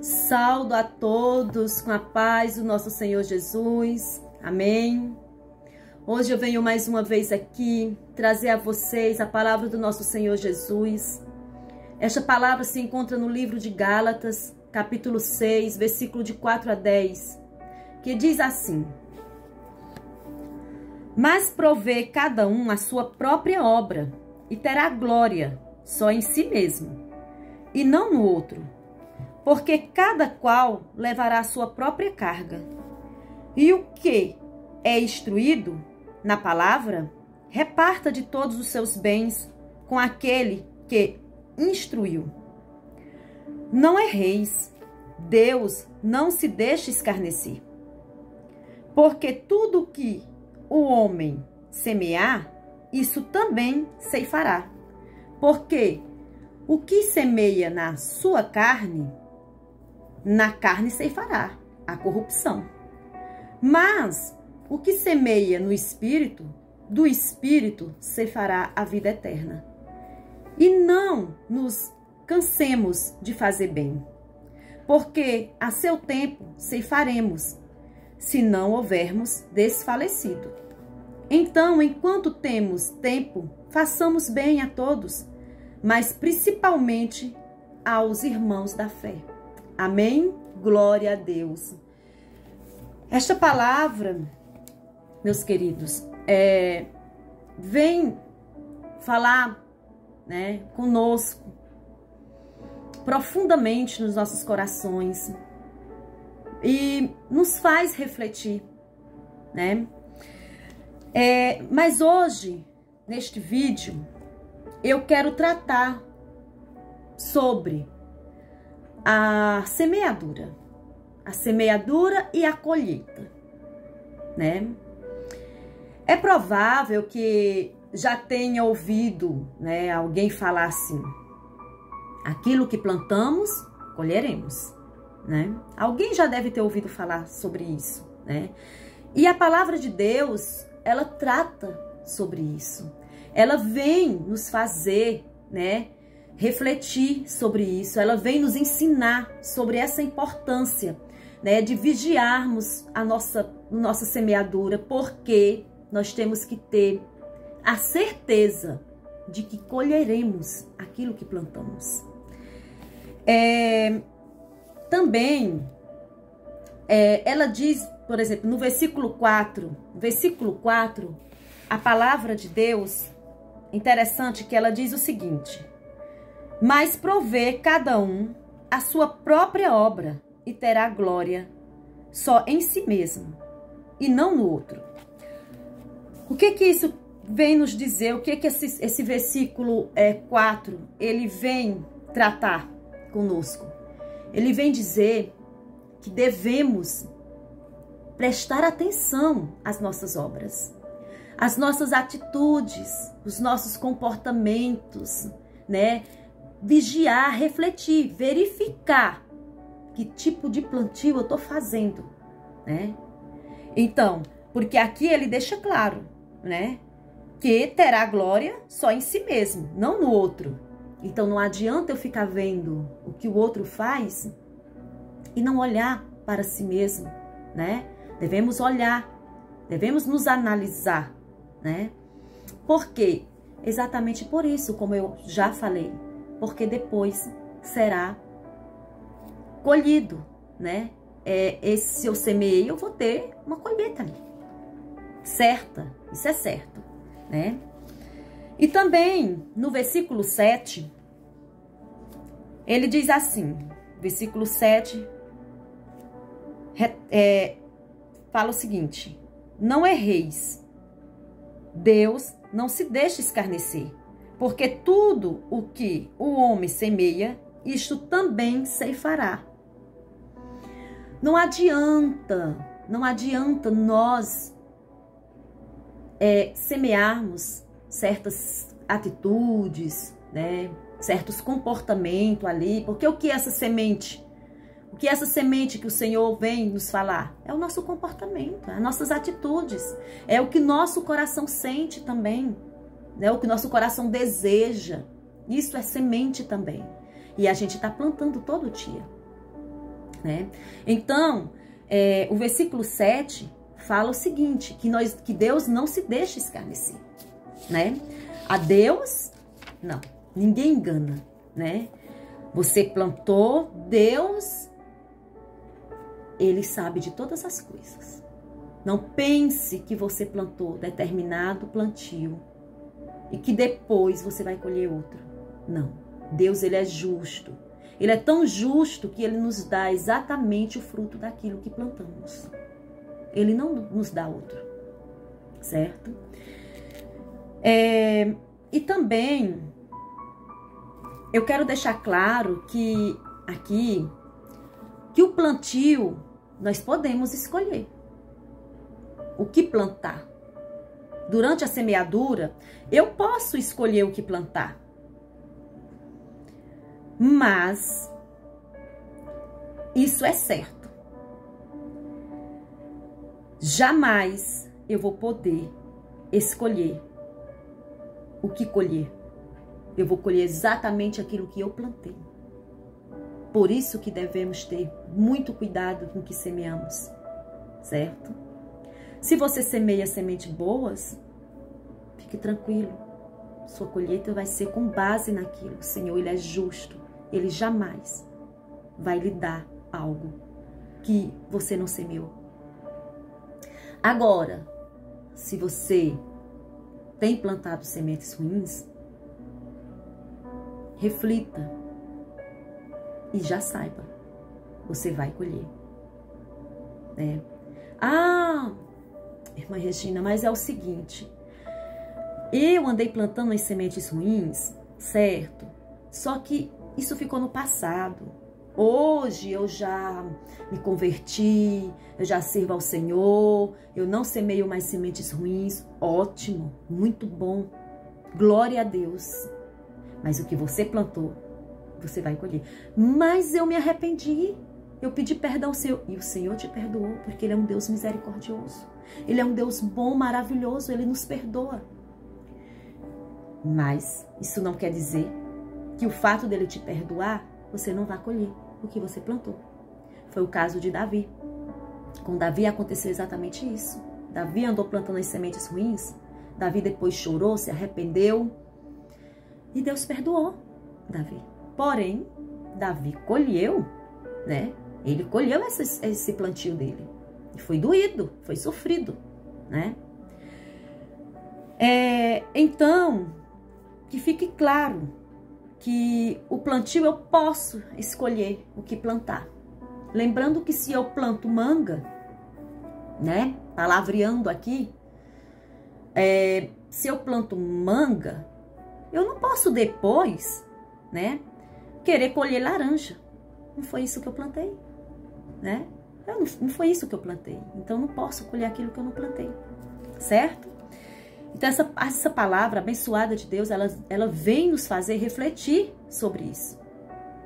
Saúdo a todos com a paz do nosso Senhor Jesus. Amém. Hoje eu venho mais uma vez aqui trazer a vocês a palavra do nosso Senhor Jesus. Esta palavra se encontra no livro de Gálatas, capítulo 6, versículo de 4 a 10, que diz assim: Mas provê cada um a sua própria obra, e terá glória só em si mesmo, e não no outro, porque cada qual levará a sua própria carga. E o que é instruído na palavra, reparta de todos os seus bens com aquele que instruiu. Não erreis, Deus não se deixa escarnecer. Porque tudo que o homem semear, isso também ceifará. Porque o que semeia na sua carne, na carne ceifará a corrupção. Mas o que semeia no Espírito, do Espírito ceifará a vida eterna. E não nos cansemos de fazer bem, porque a seu tempo ceifaremos, se não houvermos desfalecido. Então, enquanto temos tempo, façamos bem a todos, mas principalmente aos irmãos da fé. Amém? Glória a Deus. Esta palavra, meus queridos, vem falar, conosco profundamente nos nossos corações e nos faz refletir, mas hoje, neste vídeo, eu quero tratar sobre a semeadura e a colheita, É provável que já tenha ouvido, alguém falar assim: aquilo que plantamos, colheremos, Alguém já deve ter ouvido falar sobre isso, E a palavra de Deus, ela trata sobre isso. Ela vem nos fazer, refletir sobre isso. Ela vem nos ensinar sobre essa importância, de vigiarmos a nossa semeadura, porque nós temos que ter a certeza de que colheremos aquilo que plantamos. Também, ela diz, por exemplo, no versículo 4, a palavra de Deus, interessante que ela diz o seguinte: mas provê cada um a sua própria obra, e terá glória só em si mesmo, e não no outro. O que isso vem nos dizer? O que esse versículo 4, ele vem tratar conosco? Ele vem dizer que devemos prestar atenção às nossas obras, às nossas atitudes, os nossos comportamentos, Vigiar, refletir, verificar que tipo de plantio eu estou fazendo, Então, porque aqui ele deixa claro, que terá glória só em si mesmo, não no outro. Então, não adianta eu ficar vendo o que o outro faz e não olhar para si mesmo, Devemos olhar, devemos nos analisar, Por quê? Exatamente por isso, como eu já falei, porque depois será colhido, se eu semeei, eu vou ter uma colheita ali, certa, isso é certo, E também, no versículo 7, ele diz assim, versículo 7, fala o seguinte: não erreis, Deus não se deixa escarnecer, porque tudo o que o homem semeia, isto também ceifará. Não adianta nós semearmos certas atitudes, certos comportamentos ali, porque o que essa semente que o Senhor vem nos falar? É o nosso comportamento, as nossas atitudes, é o que nosso coração sente também, o que nosso coração deseja. Isso é semente também. E a gente está plantando todo dia. né? Então, o versículo 7 fala o seguinte, que Deus não se deixa escarnecer, né? A Deus, não, ninguém engana, né? Você plantou, Deus, Ele sabe de todas as coisas. Não pense que você plantou determinado plantio e que depois você vai colher outro. Não, Deus, Ele é justo. Ele é tão justo que Ele nos dá exatamente o fruto daquilo que plantamos. Ele não nos dá outro, certo? E também, eu quero deixar claro que aqui, que o plantio, nós podemos escolher o que plantar. Durante a semeadura, eu posso escolher o que plantar. Mas isso é certo. Jamais eu vou poder escolher o que colher. Eu vou colher exatamente aquilo que eu plantei. Por isso que devemos ter muito cuidado com o que semeamos, certo? Se você semeia sementes boas, fique tranquilo. Sua colheita vai ser com base naquilo. O Senhor, Ele é justo. Ele jamais vai lhe dar algo que você não semeou. Agora, se você tem plantado sementes ruins, reflita e já saiba, você vai colher. Irmã Regina, mas é o seguinte, eu andei plantando as sementes ruins, certo? Só que isso ficou no passado. Hoje eu já me converti, eu já sirvo ao Senhor, eu não semeio mais sementes ruins. Ótimo, muito bom, glória a Deus. Mas o que você plantou, você vai colher. Mas eu me arrependi, eu pedi perdão ao Senhor, e o Senhor te perdoou, porque Ele é um Deus misericordioso. Ele é um Deus bom, maravilhoso, Ele nos perdoa. Mas isso não quer dizer que o fato dele te perdoar, você não vai colher o que você plantou. Foi o caso de Davi. Com Davi aconteceu exatamente isso. Davi andou plantando as sementes ruins. Davi depois chorou, se arrependeu. E Deus perdoou Davi. Porém, Davi colheu, né? Ele colheu esse plantio dele. E foi doído, foi sofrido, né? Então, que fique claro que o plantio eu posso escolher o que plantar. Lembrando que se eu planto manga, né? Palavreando aqui, se eu planto manga, eu não posso depois, né? Querer colher laranja. Não foi isso que eu plantei, né? Não foi isso que eu plantei. Então, não posso colher aquilo que eu não plantei, certo? Então, essa palavra abençoada de Deus, ela vem nos fazer refletir sobre isso.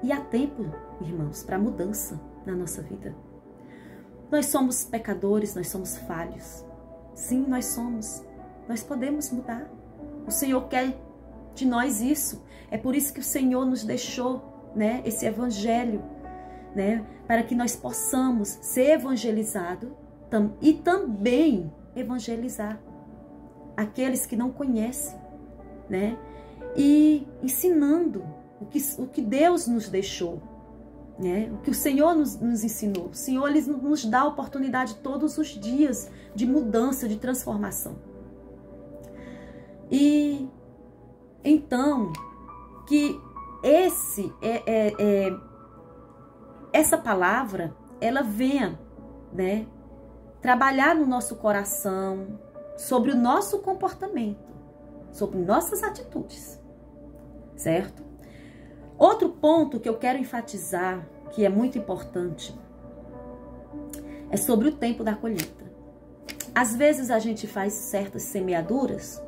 E há tempo, irmãos, para mudança na nossa vida. Nós somos pecadores, nós somos falhos. Sim, nós somos. Nós podemos mudar. O Senhor quer de nós isso. É por isso que o Senhor nos deixou, né, esse evangelho, né, para que nós possamos ser evangelizados e também evangelizar aqueles que não conhecem, né? E ensinando o que Deus nos deixou, né? O que o Senhor nos ensinou. O Senhor, Ele nos dá a oportunidade todos os dias de mudança, de transformação. E então, que essa palavra, ela venha, né, trabalhar no nosso coração, sobre o nosso comportamento, sobre nossas atitudes, certo? Outro ponto que eu quero enfatizar, que é muito importante, é sobre o tempo da colheita. Às vezes a gente faz certas semeaduras,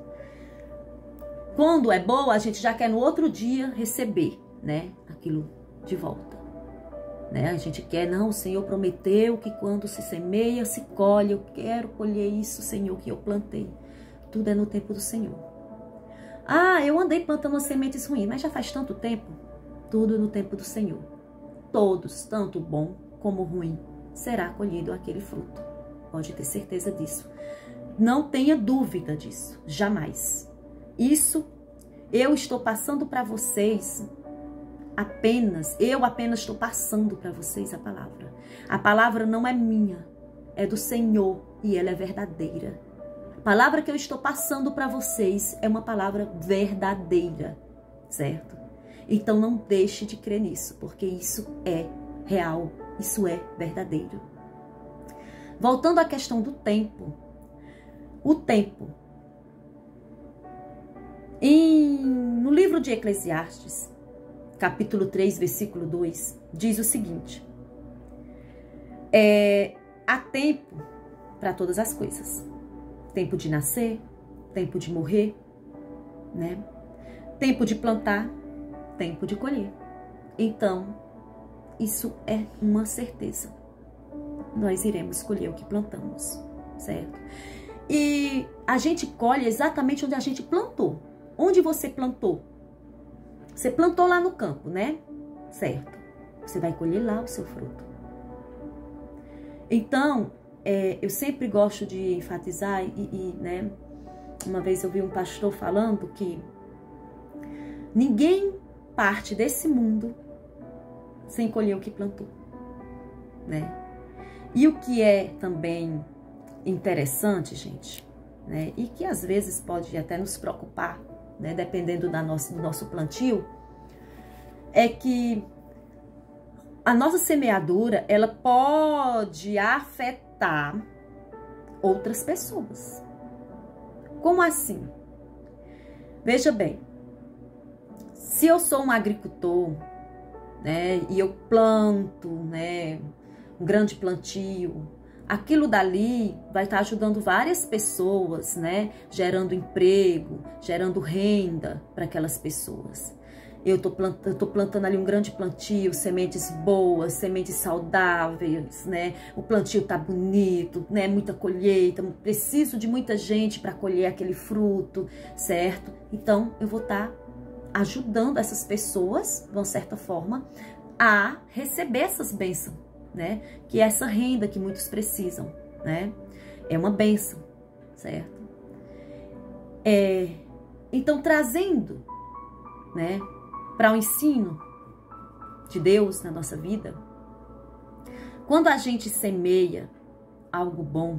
quando é boa, a gente já quer no outro dia receber, né, aquilo de volta. Né? A gente quer, não, o Senhor prometeu que quando se semeia, se colhe. Eu quero colher isso, Senhor, que eu plantei. Tudo é no tempo do Senhor. Eu andei plantando sementes ruins, mas já faz tanto tempo. Tudo no tempo do Senhor. Todos, tanto o bom como ruim, será colhido aquele fruto. Pode ter certeza disso. Não tenha dúvida disso, jamais. Isso eu estou passando para vocês eu apenas estou passando para vocês a palavra. A palavra não é minha, é do Senhor e ela é verdadeira. A palavra que eu estou passando para vocês é uma palavra verdadeira, certo? Então não deixe de crer nisso, porque isso é real, isso é verdadeiro. Voltando à questão do tempo. O tempo. No livro de Eclesiastes, capítulo 3, versículo 2, diz o seguinte: há tempo para todas as coisas. Tempo de nascer, tempo de morrer, né? Tempo de plantar, tempo de colher. Então, isso é uma certeza. Nós iremos colher o que plantamos, certo? E a gente colhe exatamente onde a gente plantou. Onde você plantou? Você plantou lá no campo, né? Certo. Você vai colher lá o seu fruto. Então, eu sempre gosto de enfatizar né? Uma vez eu vi um pastor falando que ninguém parte desse mundo sem colher o que plantou, né? E o que é também interessante, gente, né? E que às vezes pode até nos preocupar, né? Dependendo do nosso plantio, é que a nossa semeadura, ela pode afetar outras pessoas. Como assim? Veja bem, se eu sou um agricultor, né, e eu planto, né, um grande plantio, aquilo dali vai estar ajudando várias pessoas, né, gerando emprego, gerando renda para aquelas pessoas. Eu tô plantando ali um grande plantio, sementes boas, sementes saudáveis, né? O plantio tá bonito, né? Muita colheita, preciso de muita gente para colher aquele fruto, certo? Então, eu vou estar ajudando essas pessoas, de uma certa forma, a receber essas bênçãos, né? Que é essa renda que muitos precisam, né? É uma bênção, certo? Então, trazendo, né, para o ensino de Deus na nossa vida, quando a gente semeia algo bom,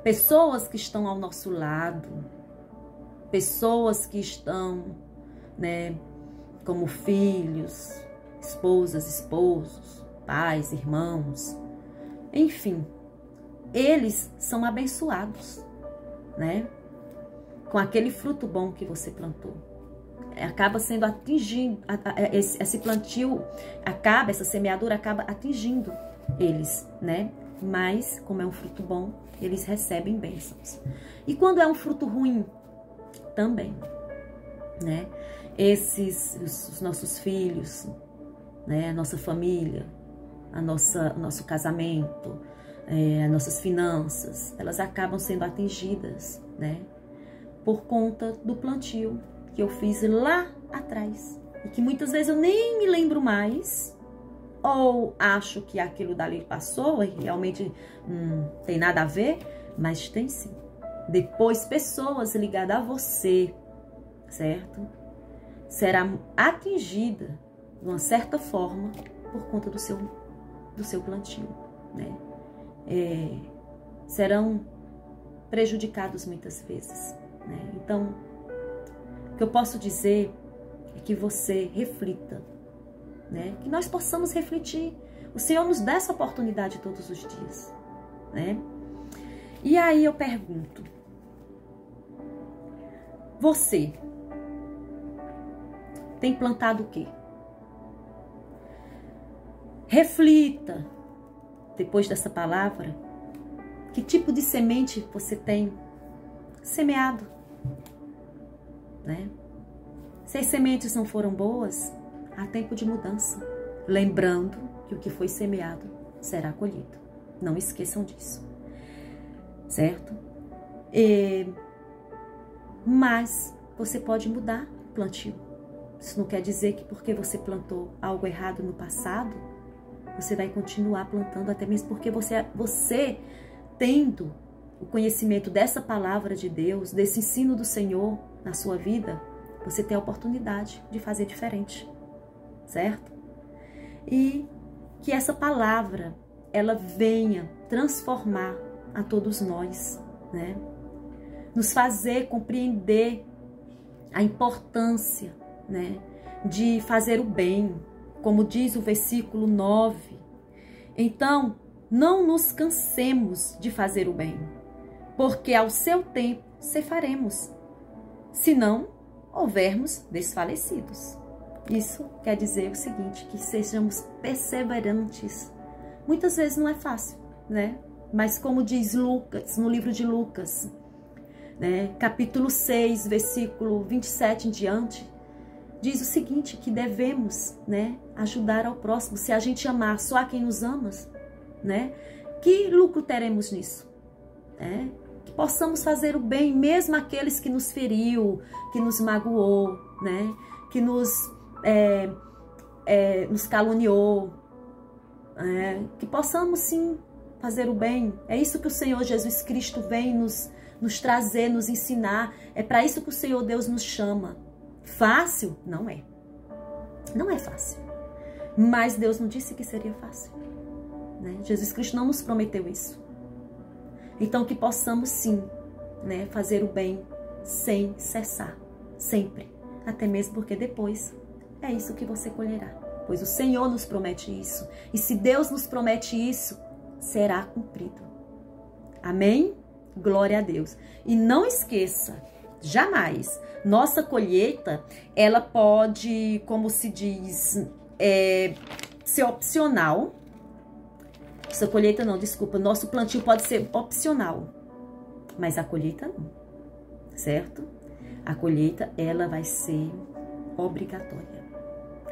pessoas que estão ao nosso lado, pessoas que estão, né, como filhos, esposas, esposos, pais, irmãos, enfim, eles são abençoados, né, com aquele fruto bom que você plantou. Acaba sendo atingido, esse plantio acaba, essa semeadura acaba atingindo eles, né? Mas, como é um fruto bom, eles recebem bênçãos. E quando é um fruto ruim, também, né? Os nossos filhos, né? A nossa família, o nosso casamento, as nossas finanças, elas acabam sendo atingidas, né? Por conta do plantio que eu fiz lá atrás. E que muitas vezes eu nem me lembro mais. Ou acho que aquilo dali passou e realmente não tem nada a ver. Mas tem sim. Depois, pessoas ligadas a você, certo? Será atingida de uma certa forma por conta do seu plantio, né? Serão prejudicados muitas vezes, né? Então, o que eu posso dizer é que você reflita, né? Que nós possamos refletir. O Senhor nos dá essa oportunidade todos os dias, né? E aí eu pergunto, você tem plantado o quê? Reflita, depois dessa palavra, que tipo de semente você tem semeado, né? Se as sementes não foram boas, há tempo de mudança. Lembrando que o que foi semeado será colhido. Não esqueçam disso, certo? Mas você pode mudar o plantio. Isso não quer dizer que porque você plantou algo errado no passado, você vai continuar plantando, até mesmo porque você tendo o conhecimento dessa palavra de Deus, desse ensino do Senhor na sua vida, você tem a oportunidade de fazer diferente, certo? E que essa palavra, ela venha transformar a todos nós, né? Nos fazer compreender a importância, né, de fazer o bem, como diz o versículo 9. Então, não nos cansemos de fazer o bem, porque ao seu tempo ceifaremos, se não houvermos desfalecidos. Isso quer dizer o seguinte, que sejamos perseverantes. Muitas vezes não é fácil, né? Mas como diz Lucas, no livro de Lucas, né, capítulo 6, versículo 27 em diante, diz o seguinte, que devemos, né, ajudar ao próximo. Se a gente amar só a quem nos ama, né, que lucro teremos nisso? Que possamos fazer o bem, mesmo àqueles que nos feriu, que nos magoou, né, que nos caluniou, que possamos sim fazer o bem. É isso que o Senhor Jesus Cristo vem nos trazer, nos ensinar. É para isso que o Senhor Deus nos chama. Fácil? Não é. Não é fácil. Mas Deus não disse que seria fácil, né? Jesus Cristo não nos prometeu isso. Então que possamos sim, né, fazer o bem sem cessar, sempre. Até mesmo porque depois é isso que você colherá. Pois o Senhor nos promete isso. E se Deus nos promete isso, será cumprido. Amém? Glória a Deus. E não esqueça, jamais, nossa colheita, ela pode, como se diz, ser opcional. Essa colheita não, desculpa, nosso plantio pode ser opcional, mas a colheita não, certo? A colheita, ela vai ser obrigatória.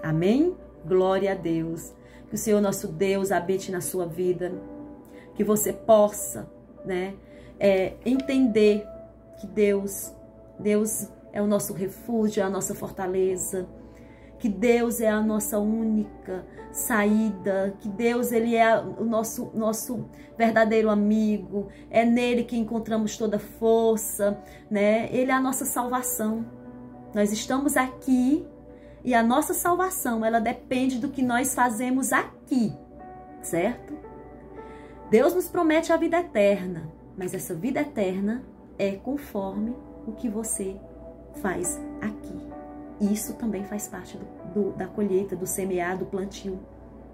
Amém? Glória a Deus. Que o Senhor nosso Deus habite na sua vida, que você possa, né, entender que Deus é o nosso refúgio, é a nossa fortaleza, que Deus é a nossa única saída, que Deus, ele é o nosso verdadeiro amigo, é nele que encontramos toda força, né? Ele é a nossa salvação. Nós estamos aqui e a nossa salvação, ela depende do que nós fazemos aqui, certo? Deus nos promete a vida eterna, mas essa vida eterna é conforme o que você faz aqui. Isso também faz parte da colheita, do semear, do plantio,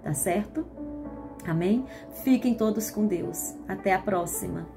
tá certo? Amém? Fiquem todos com Deus. Até a próxima.